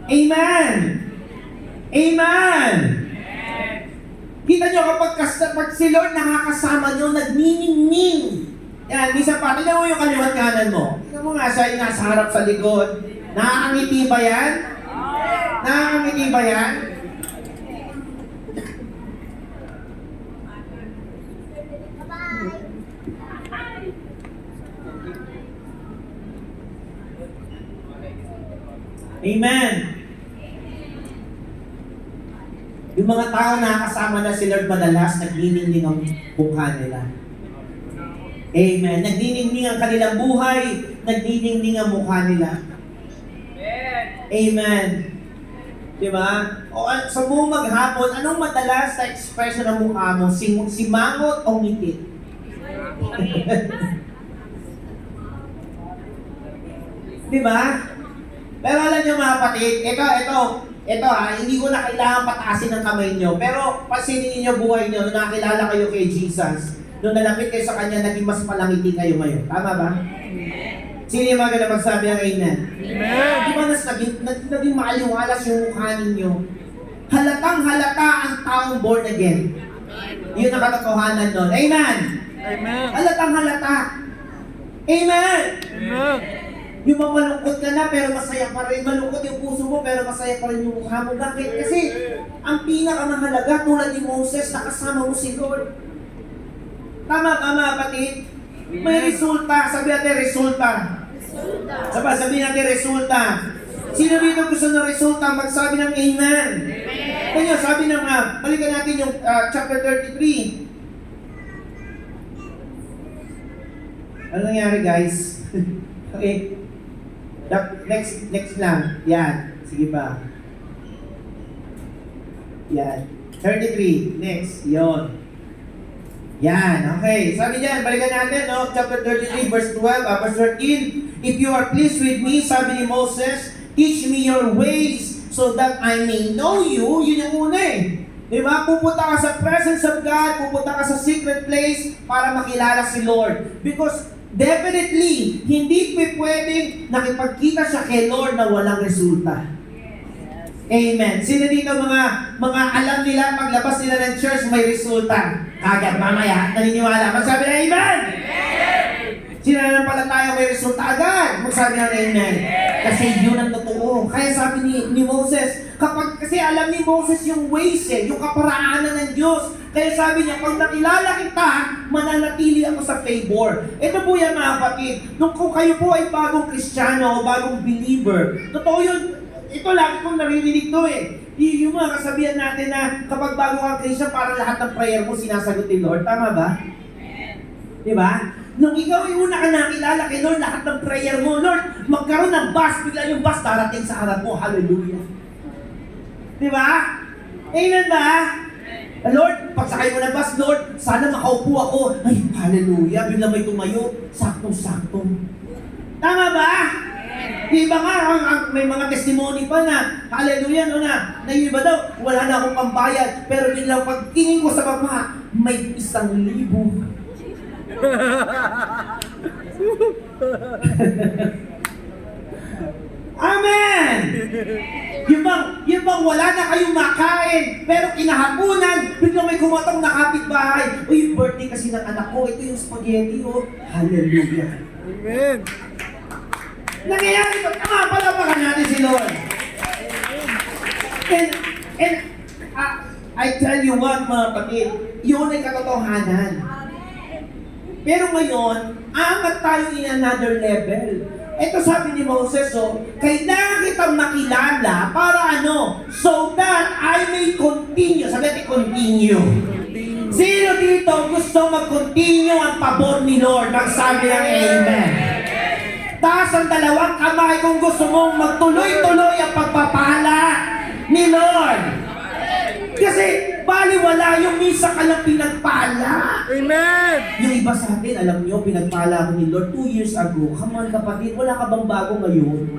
Amen. Amen. Kita nyo kapag si Lord nakakasama nyo, nagniningning. Yan, minsan pa, tignan mo yung kaliwat kanan mo. Tignan mo nga siya yung nasa harap sa likod. Nakakangiti ba yan? Nakakangiti ba yan? Amen. Yung mga tao na kasama na si Lord madalas, nagniningning ang mukha nila. Amen. Nagniningning ang kanilang buhay, nagniningning ang mukha nila. Amen. Diba? O sa buong maghapon, anong madalas na expression ng mukha mo? Simangot o ngiti? Diba? Pero alam niyo mga kapatid, ito hindi ko na kailangan pataasin ng kamay niyo. Pero pansinin niyo buhay niyo, nung nakilala kayo kay Jesus, nung nalapit kayo sa Kanya, naging mas palangiti kayo ngayon. Tama ba? Sino yung mga ganda magsabi ng amen? Amen. Di ba naging maaliwalas yung mukha ninyo? Halatang halata ang taong born again. Yun ang katotohanan nun. Amen! Amen. Halatang halata. Amen! Amen. Yung mga malungkot ka na pero masaya pa rin. Malungkot yung puso mo pero masaya pa rin yung mukha mo. Bakit? Kasi ang pinakamahalaga tulad ni Moses, nakasama mo si Lord. Tama ba mga kapatid? May resulta. Sabi natin resulta. Sabi natin resulta. Sino dito gusto ng resulta? Magsabi ng amen. Kaya sabi ng balikan natin yung chapter 33. Ano nangyari guys? Okay. Next lang. Yan. Sige pa. Yan. 33. Next. Yon. Yan. Okay. Sabi diyan, balikan natin, no? Chapter 33, verse 12, verse 13. If you are pleased with me, sabi ni Moses, teach me your ways so that I may know you. Yun yung una eh. Diba? Pupunta ka sa presence of God, pupunta ka sa secret place para makilala si Lord. Because definitely, hindi pwedeng nakipagkita siya kay Lord na walang resulta. Amen. Sino dito mga alam nila, paglabas nila ng church, may resulta. Agad, mamaya, naniniwala. Magsabi na amen! Sino na pala tayo may resulta agad? Magsabi na amen. Kasi yun ang totoo. Kaya sabi ni Moses, kasi alam ni Moses yung ways yung kaparaanan ng Diyos. Kaya sabi niya, pag nakilala kita, mananatili ako sa favor. Ito po yan mga kapatid. Kung kayo po ay bagong Kristiyano o bagong believer, totoo yun. Ito lagi kong naririnig to eh. Yung mga kasabihan natin na kapag bago kang Christian, parang lahat ng prayer mo sinasagot ni Lord. Tama ba? Diba? Nung ikaw ay una ka nakilala kay Lord, lahat ng prayer mo, Lord, magkaroon ng bus, bigla yung bus darating sa harap mo. Hallelujah. Diba? Amen ba? Lord, pagsakay mo ng bus, Lord, sana makaupo ako. Ay, hallelujah, bigla may tumayo. Saktong-sakto. Tama ba? Diba nga, may mga testimony pa na, hallelujah, no na yung iba daw, wala na akong pambayad, pero biglang pagtingin ko sa baba, may 1,000. Amen! Yung bang wala na kayong makain, pero kinahapunan, biglang may kumatong na kapitbahay. Uy, yung birthday kasi ng anak ko, ito yung spaghetti, oh. Hallelujah. Amen. Nangyayari ito, palapakan natin si Lord. And I tell you what, mga kapatid, yun ay katotohanan. Pero ngayon, aangat tayo in another level. Ito sabi ni Moses, kailangan kitang makilala para so that I may continue. Sabi natin, continue. Sino dito gusto mag-continue ang pabor ni Lord? Magsabi ng amen. Taas ang dalawang kamay kung gusto mong magtuloy-tuloy ang pagpapala ni Lord. Kasi baliwala yung misa ka lang pinagpala. Amen. Yung iba sa atin, alam nyo, pinagpala ko ni Lord 2 years ago. Come on kapatid, wala ka bang bago ngayon?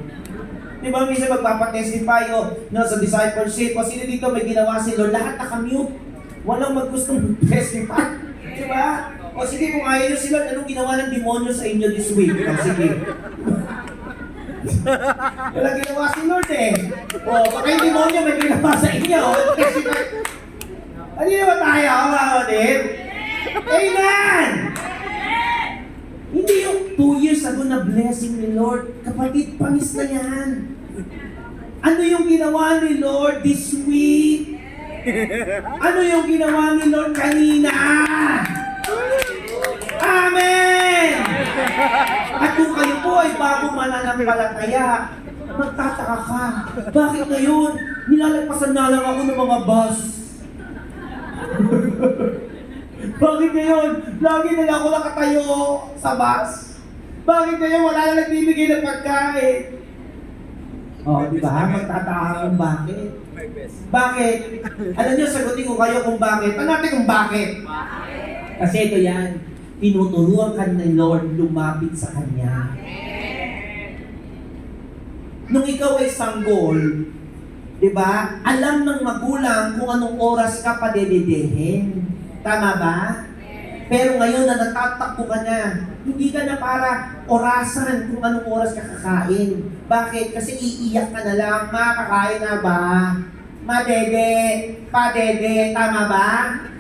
Di ba minsan magpapatestify sa discipleship, o sino dito may ginawa si Lord, lahat nakamute. Walang magustong testify. Di ba? O sige, kung ayaw nyo si Lord, anong ginawa ng demonyo sa inyo this week? O sige. Wala ginawa si Lord eh. O, baka yung demonyo may ginawa sa inyo. Ano naman tayo, mga kapatid? Amen! Hindi yung 2 years ago na blessing ni Lord. Kapatid, panis na yan. Ano yung ginawa ni Lord this week? Ano yung ginawa ni Lord kanina? Amen! At kung kayo po ay bago mananampalataya, Magtataka ka. Bakit ngayon? Nilalagpasan na lang ako ng mga bus. Bakit ngayon? Lagi na lang ako nakatayo sa bus. Bakit ngayon wala na nagbibigay ng pagkain? Di ba? Magtataka kung bakit. Bakit? Alam niyo, sagutin ko kayo kung bakit. Ano natin kung bakit? Kasi ito yan. Tinuturuan ka ng Lord lumapit sa Kanya. Nung ikaw ay sanggol, di ba? Alam ng magulang kung anong oras ka padededehin. Tama ba? Pero ngayon na natatakbo ka na, hindi ka na para orasan kung anong oras ka kakain. Bakit? Kasi iiyak ka na lang, makakain na ba? Madede, padede, tama ba?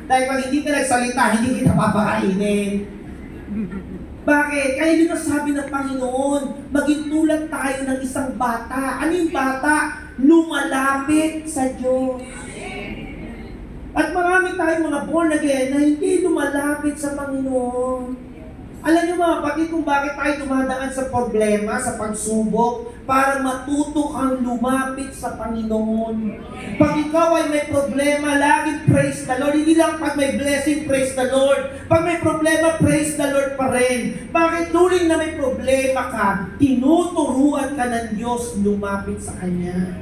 Dahil pag hindi ka nagsalita, hindi kita papakainin. Bakit? Kaya yun ang sabi ng Panginoon, maging tulad tayo ng isang bata. Ano yung bata? Lumalapit sa Diyos. At marami tayong mga born again na hindi lumalapit sa Panginoon. Alam niyo mga kapatid kung bakit tayo dumadaan sa problema, sa pagsubok, para matuto kang lumapit sa Panginoon. Pag ikaw ay may problema, laging praise the Lord. Hindi lang pag may blessing, praise the Lord. Pag may problema, praise the Lord pa rin. Bakit turing na may problema ka, tinuturuan ka ng Diyos lumapit sa Kanya.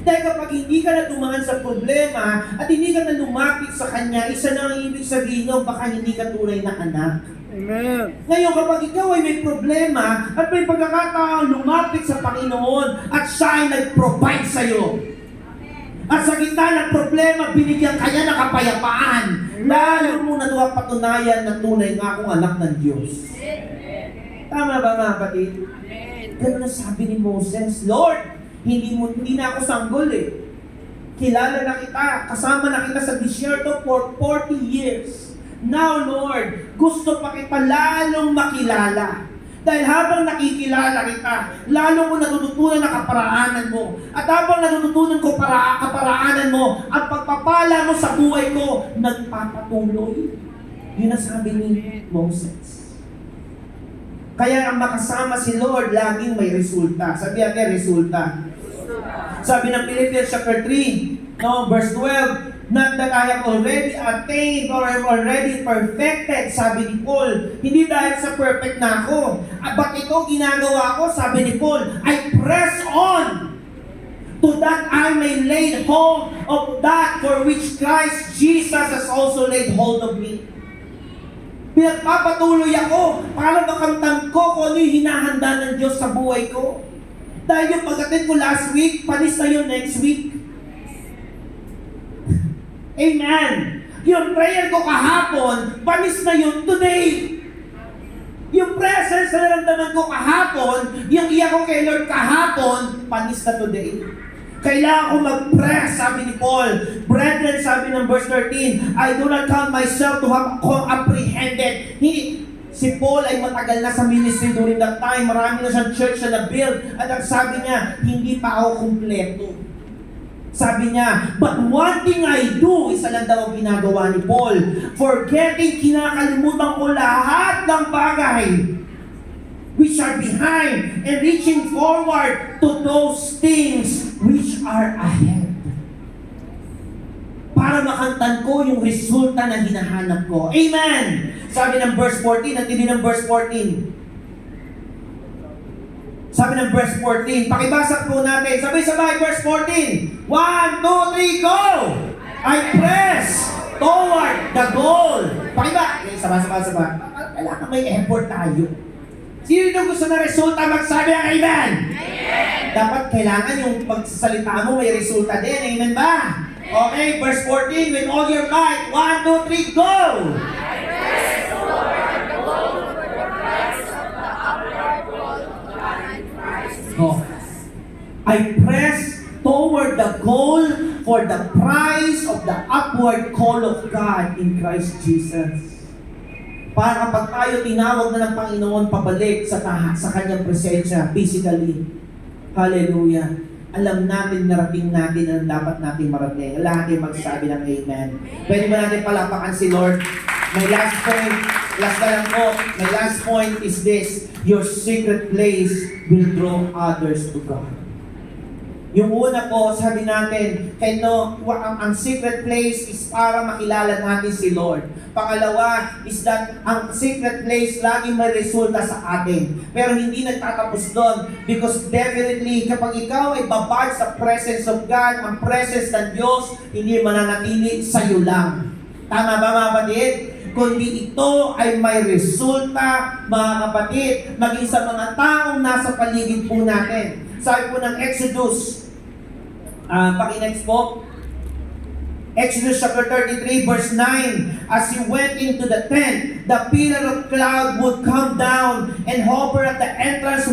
Dahil kapag hindi ka na dumaan sa problema at hindi ka na lumapit sa Kanya, isa na ang ibig sabihin nyo, baka hindi ka tunay na anak. Amen. Ngayon, kapag ikaw ay may problema at may pagkakataon lumapit sa Panginoon at siya ay nag-provide sa iyo. At sa gitna ng problema, binigyan ka niya ng kapayapaan. Lalo mo na patunayan na tunay nga akong anak ng Diyos. Tama ba mga kapatid? Ganun ang sabi ni Moses, Lord, hindi na ako sanggol eh. Kilala na kita, kasama na kita sa disyerto for 40 years. Now, Lord, gusto pa kita lalong makilala. Dahil habang nakikilala kita, lalo ko natututunan ang kaparaanan mo. At habang natututunan ko kaparaanan mo, ang pagpapala mo sa buhay ko, nagpapatuloy. Yun ang sabi ni Moses. Kaya ang makasama si Lord, laging may resulta. Sabi natin, resulta. Sabi ng Philippians chapter 3, verse 12, not that I have already attained or am already perfected, sabi ni Paul. Hindi dahil sa perfect na ako. But ito ginagawa ko, sabi ni Paul, I press on to that I may lay hold of that for which Christ Jesus has also laid hold of me. Pinagpapatuloy ako para makamtan ko kung ano yung hinahanda ng Diyos sa buhay ko. Dahil yung pagdating ko last week, panis na yun next week. Amen. Yung prayer ko kahapon, panis na yun today. Yung presence na naramdaman ko kahapon, yung iyak ko kay Lord kahapon, panis na today. Kailangan ko mag-press, sabi ni Paul. Brethren, sabi ng verse 13, I do not count myself to have apprehended. Si Paul ay matagal na sa ministry during that time. Marami na siyang church na na-build. At ang sabi niya, hindi pa ako kumpleto. Sabi niya, but one thing I do, isa lang daw ang ginagawa ni Paul, forgetting, kinakalimutan ko lahat ng bagay which are behind and reaching forward to those things which are ahead. Para makamtan ko yung resulta na hinahanap ko. Amen! Sabi ng verse 14, at hindi ng verse 14. Sabi ng verse 14, pakibasa po natin. Sabay-sabay, verse 14. 1, 2, 3, go! I press toward the goal. Pakiba. Sabay-sabay. Kailangan may effort tayo. Sino na gusto na resulta magsabi ang amen? Amen! Dapat kailangan yung pagsasalita mo may resulta din. Amen ba? Okay, verse 14, with all your might. 1, 2, 3, go! I press toward the goal for the prize of the upward call of God in Christ Jesus. Oh. I press toward the goal for the prize of the upward call of God in Christ Jesus. Para kapag tayo tinawag na ng Panginoon pabalik sa kanyang presensya, physically, hallelujah, alam natin, narating natin ang dapat natin marating. Lahat ay magsabi ng amen. Pwede ba natin palapakan si Lord? My last point, last na lang po, my last point is this: your secret place will draw others to God. Yung una po, sabi natin, ang secret place is para makilala natin si Lord. Pangalawa is that ang secret place laging may resulta sa atin. Pero hindi nagtatapos doon. Because definitely, kapag ikaw ay babad sa presence of God, ang presence ng Diyos, hindi mananatili sa iyo lang. Tama ba mga kapatid? Kundi ito ay may resulta, mga kapatid, maging sa mga taong nasa paligid po natin. Sabi po ng Exodus, paki-next po. Exodus chapter 33 verse 9, as he went into the tent, the pillar of cloud would come down and hover at the entrance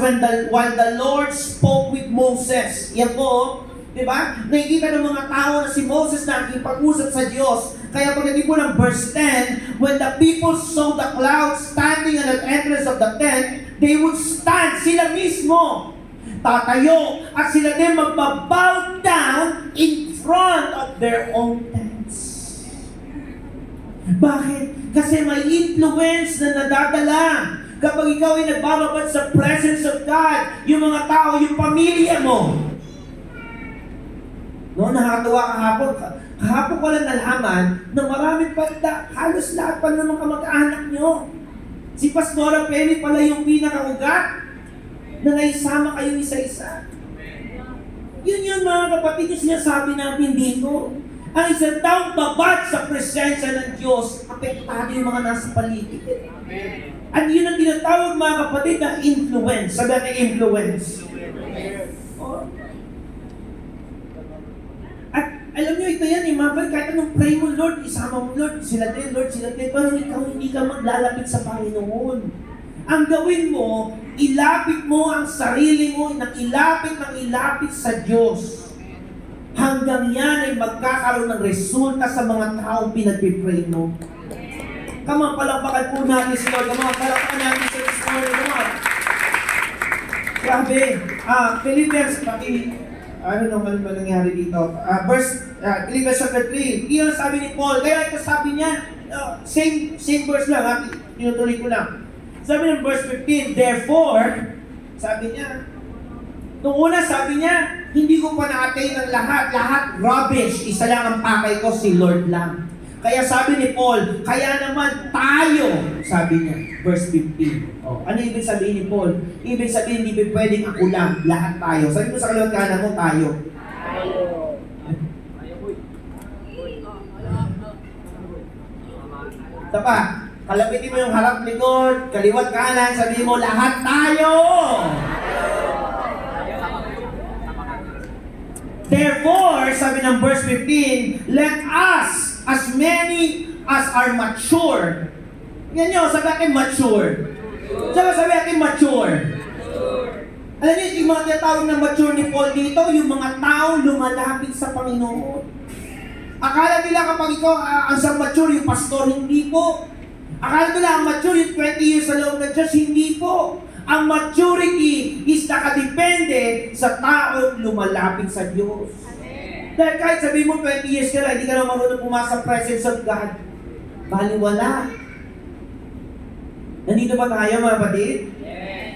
while the Lord spoke with Moses. Yan po, di ba? Nakikita ng mga tao na si Moses na nakipag-usap sa Diyos. Kaya pagdating po ng verse 10, when the people saw the cloud standing at the entrance of the tent, they would stand, sila mismo tatayo, at sila din magbabow down in front of their own tents. Bakit? Kasi may influence na nadadala. Kapag ikaw ay nagbababad sa presence of God, yung mga tao, yung pamilya mo. No, nakakatuwa kahapon. Kahapon ko lang nalaman na maraming halos lahat pa ng mga kamag-anak nyo. Si Pastora Penny pala yung pinakaugat na naisama kayo isa-isa. Yun mga kapatid, yung sinasabi natin dito. Ang isang taong babad sa presensya ng Diyos, apektado yung mga nasa paligid. At yun ang tinatawag mga kapatid na influence. Sabi natin influence. Oh. At alam nyo, ito yan, mga kapatid, kahit anong pray mo, Lord, isama mo, Lord, sila din, pero ikaw hindi ka maglalapit sa Panginoon. Ang gawin mo, ilapit mo ang sarili mo, ilapit sa Diyos. Hanggang yan ay magkakaroon ng resulta sa mga taong pinagpipray mo. Palakpakan po natin si Lord. Palakpakan natin sa Lord. Grabe. Philippians, ano naman ba nangyari dito? Philippians chapter 3. Iyon sabi ni Paul. Kaya ito sabi niya, same verse lang. Tinutuloy ko lang. Sabi ng verse 15, therefore, sabi niya, nung una sabi niya, hindi ko pa na-attain ang lahat rubbish, isa lang ang pakay ko, si Lord lang. Kaya sabi ni Paul, kaya naman tayo, sabi niya, verse 15. Ano ibig sabihin ni Paul? Ibig sabihin, hindi pwedeng ako lang, lahat tayo. Sabi mo sa kaliwat kanan mo, tayo. Tapa, kalapitin mo yung harap likod, kaliwat kanan, sabihin mo, lahat tayo! Therefore, sabi ng verse 15, let us, as many as are mature. Yan nyo, sabi natin mature. Sabi natin mature. Alam niyo, yung mga tinatawag na mature ni Paul dito, yung mga tao lumalapit sa Panginoon. Akala nila kapag ikaw ang sa mature, yung pastor, hindi po. Akala nila ang mature yung 20 years sa loob ng church, hindi po. Ang maturity is nakadepende sa taong lumalapit sa Diyos. Dahil kahit sabihin mo 20 years ka na, hindi ka na marunong pumasa sa presence of God. Baliwala. Nandito ba tayo mga kapatid?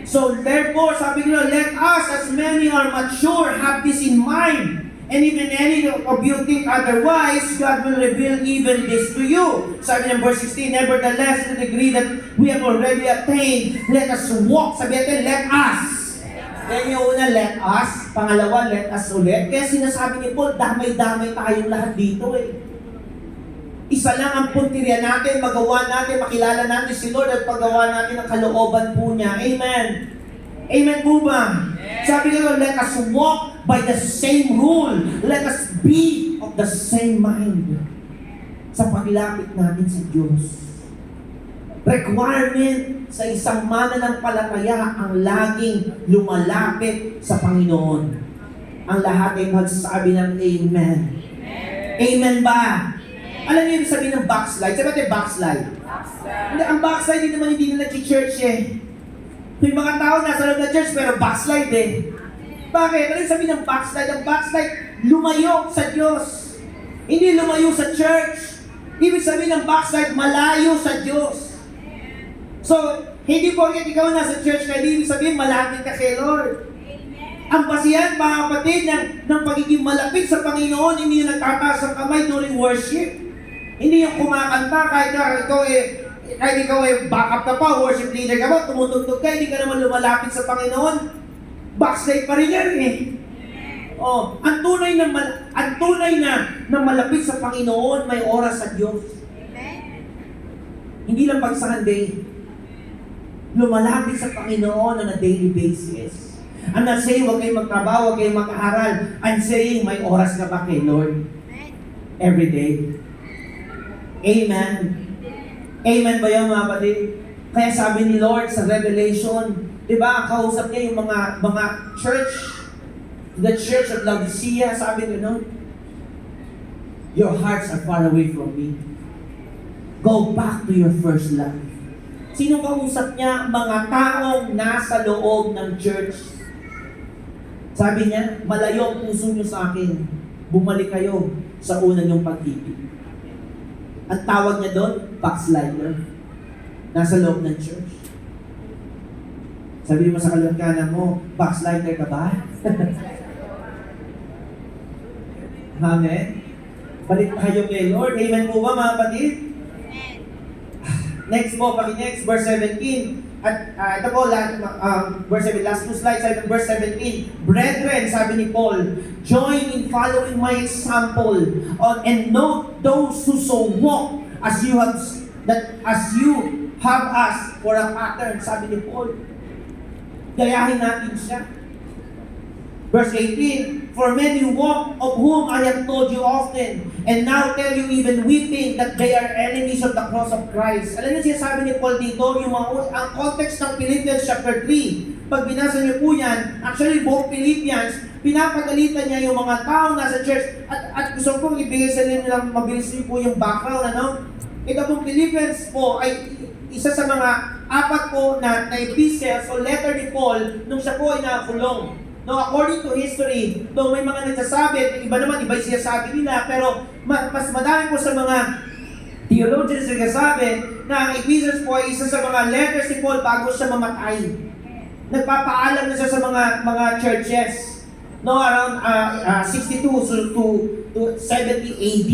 So therefore, sabi nila, let us as many are mature have this in mind. And even any of you think otherwise, God will reveal even this to you. Sabi ng verse 16, nevertheless, to the degree that we have already attained, let us walk. Sabi natin, let us. Yan yung una, let us. Pangalawa, let us ulit. Kaya sinasabi ni Paul, damay-damay tayong lahat dito eh. Isa lang ang puntirya natin, magawa natin, makilala natin si Lord at paggawa natin ang kalooban po niya. Amen. Amen po ba? Sabi nila, let us walk by the same rule. Let us be of the same mind sa paglapit natin sa Diyos. Requirement sa isang mananampalataya ang laging lumalapit sa Panginoon. Ang lahat ay magsasabi ng Amen. Amen ba? Alam niyo yung sabihin ng backslide? Sabi natin backslide. Ang backslide hindi na nag-church eh. May mga tao nasa loob ng church pero backslide eh. Bakit? Ano yung sabihin ng backslide? Ang backslide, lumayo sa Diyos. Hindi lumayo sa church. Ibig sabihin ng backslide, malayo sa Diyos. So, hindi porket ikaw nasa church ka, hindi ibig sabihin malapit ka kay Lord. Ang basihan, mga kapatid, ng pagiging malapit sa Panginoon, hindi yung nagtataas ang kamay during worship. Hindi yung kumakanta kahit ikaw backup ka pa, worship leader ka pa, tumutugtog ka, hindi ka naman lumalapit sa Panginoon. Backslide pa rin yan eh. Oh, ang tunay na malapit sa Panginoon, may oras sa Diyos. Hindi lang pag Sunday. Lumalapit sa Panginoon on a daily basis. I'm not saying huwag kayong magtrabaho, huwag kayong mag-aaral. I'm saying may oras ka ba kay Lord? Every day. Amen. Amen ba yun, mga kapatid? Kaya sabi ni Lord sa Revelation, di ba, kausap niya yung mga church, the church of Laodicea, sabi niya, no? Your hearts are far away from me. Go back to your first love. Sino kausap niya? Mga taong nasa loob ng church. Sabi niya, malayo ang puso niyo sa akin. Bumalik kayo sa una niyong pag-ibig. Ang tawag niya doon, backslider. Nasa loob ng church. Sabi mo sa kanan mo, backslider ka ba? Amen? Balik tayo kay Lord. Amen po ba, mga kapatid? Next po, next, verse 17. At ito po, verse 7, last two slides, verse 17. Brethren, sabi ni Paul, join in following my example and note those who so walk as you have us for a pattern, sabi ni Paul. Gayahin natin siya. Verse 18, for many walk of whom I have told you often, and now tell you even weeping that they are enemies of the cross of Christ. Alam niyo siya sabi ni Paul dito, ang context ng Philippians chapter 3, pag binasa niyo po yan, actually buong Philippians, pinapagalitan niya yung mga tao nasa church, at gusto kong ibigay sa inyo lang mabilis niyo po yung background, ano? Ito pong Philippians po ay isa sa mga apat po na epistles o letter ni Paul nung siya po ay nakakulong. No, according to history, though may mga nagsasabi, iba naman, iba yung sinasabi nila, pero mas madami po sa mga theologians nagsasabi na ang Ephesians po ay isa sa mga letters ni Paul bago siya mamatay. Nagpapaalam na siya sa mga churches. No, around 62 to 70 AD.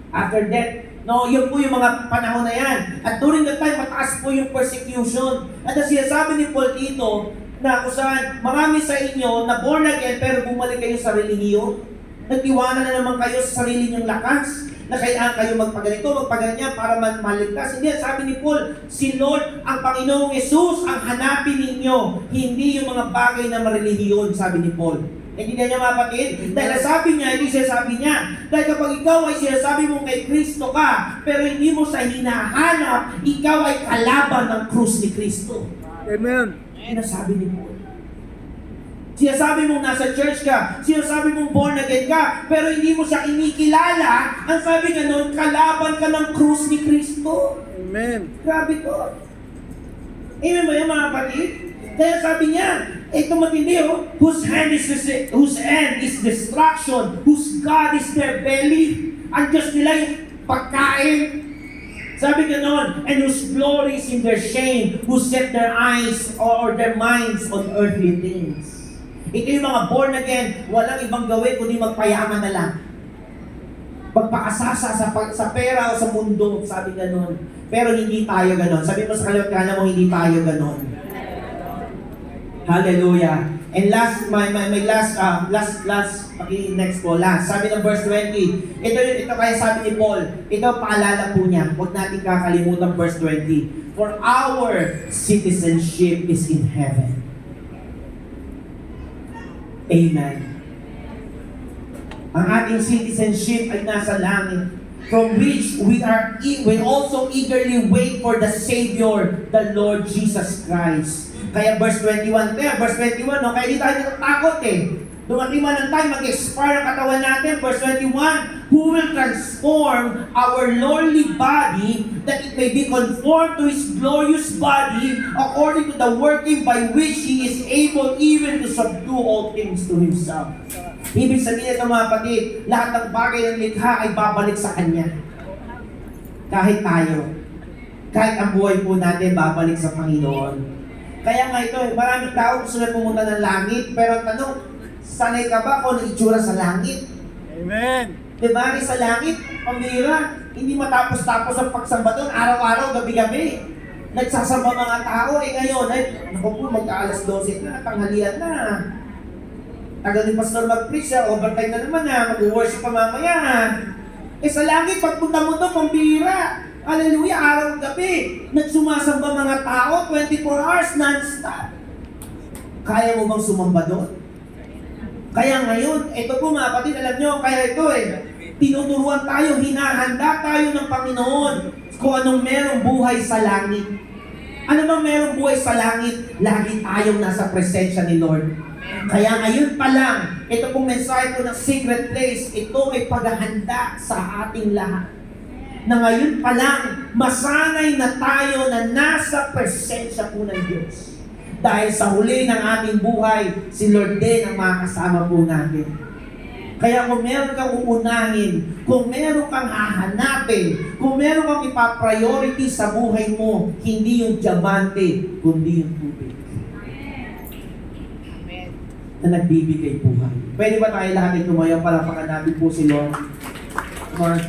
After that, no, yun po yung mga panahon na yan. At during that time, mataas po yung persecution. At ang sinasabi ni Paul dito, na kung saan marami sa inyo na born again pero bumalik kayo sa relihiyon. Nagtiwala na naman kayo sa sarili niyong lakas na kailangan kayo magpaganito, magpaganyan para maligtas. Hindi, sabi ni Paul, si Lord, ang Panginoong Yesus, ang hanapin ninyo, hindi yung mga bagay na marelihiyon, sabi ni Paul. Hindi niya mga kapatid? Dahil sabi niya, hindi siya sabi niya. Dahil kapag ikaw ay sinasabi mo kay Kristo ka, pero hindi mo siya hinahanap, ikaw ay kalaban ng krus ni Kristo. Amen. Sinasabi ni Paul. Sinasabi mong nasa church ka, sinasabi mong born again ka, pero hindi mo siya kinikilala, ang sabi nga nun, kalaban ka ng krus ni Kristo. Amen. Grabe to. Amen ba yan, mga kapatid? Kaya sabi niya, ito matindi, whose end is destruction, whose God is their belly. Ang Diyos nila yung pagkain. Sabi ganon, and whose glory is in their shame, who set their eyes or their minds on earthly things. Ito yung mga born again, walang ibang gawin kundi magpayaman na lang. Magpakasasa sa pera o sa mundo, sabi ganon. Pero hindi tayo ganon. Sabi mo sa kaliwat mo, hindi tayo ganon. Hallelujah. And last, my last, next po, last. Sabi ng verse 20, ito kaya sabi ni Paul, ito paalala po niya, huwag natin kakalimutan verse 20. For our citizenship is in heaven. Amen. Ang ating citizenship ay nasa langit, from which we also eagerly wait for the Savior, the Lord Jesus Christ. Kaya verse 21, no? Kaya di tayo natatakot eh. Dumating man ang time, mag-expire ang katawan natin. Verse 21, who will transform our lowly body that it may be conformed to His glorious body according to the working by which He is able even to subdue all things to Himself. Ibig sabihin ito mga kapatid, lahat ng bagay ng likha ay babalik sa Kanya. Kahit tayo. Kahit ang buhay po natin babalik sa Panginoon. Kaya nga ito, maraming tao gusto na pumunta ng langit, pero ang tanong, sanay ka ba kung ano itsura sa langit? Amen. Diba? Sa langit, pamira, hindi matapos-tapos ang pagsamba doon, araw-araw, gabi-gabi. Nagsasamba mga tao, ngayon, naku po, magka-alas 12 na, tanghalian na. Tagal ni Pastor mag-preach, overtime na naman mag-worship pa mamaya. Sa langit, pagpunta mo doon, pambira. Hallelujah, araw-gabi. Nagsumasamba mga tao, 24 hours, non-stop. Kaya mo bang sumamba doon? Kaya ngayon, ito po mga kapatid, alam nyo, kaya ito tinuturuan tayo, hinahanda tayo ng Panginoon kung anong merong buhay sa langit. Ano bang merong buhay sa langit? Lagi tayong nasa presensya ni Lord. Kaya ngayon pa lang, ito pong mensahe ko ng secret place, ito ay paghahanda sa ating lahat. Na ngayon pa lang, masanay na tayo na nasa presensya po ng Diyos. Dahil sa huli ng ating buhay, si Lord din ang makakasama po natin. Kaya kung meron kang uunahin, kung meron kang hahanapin, kung meron kang ipapriority sa buhay mo, hindi yung diamante, kundi yung tubig. Na nagbibigay buhay. Pwede ba tayo lahat ay tumayo para panganabi po si Lord? Lord,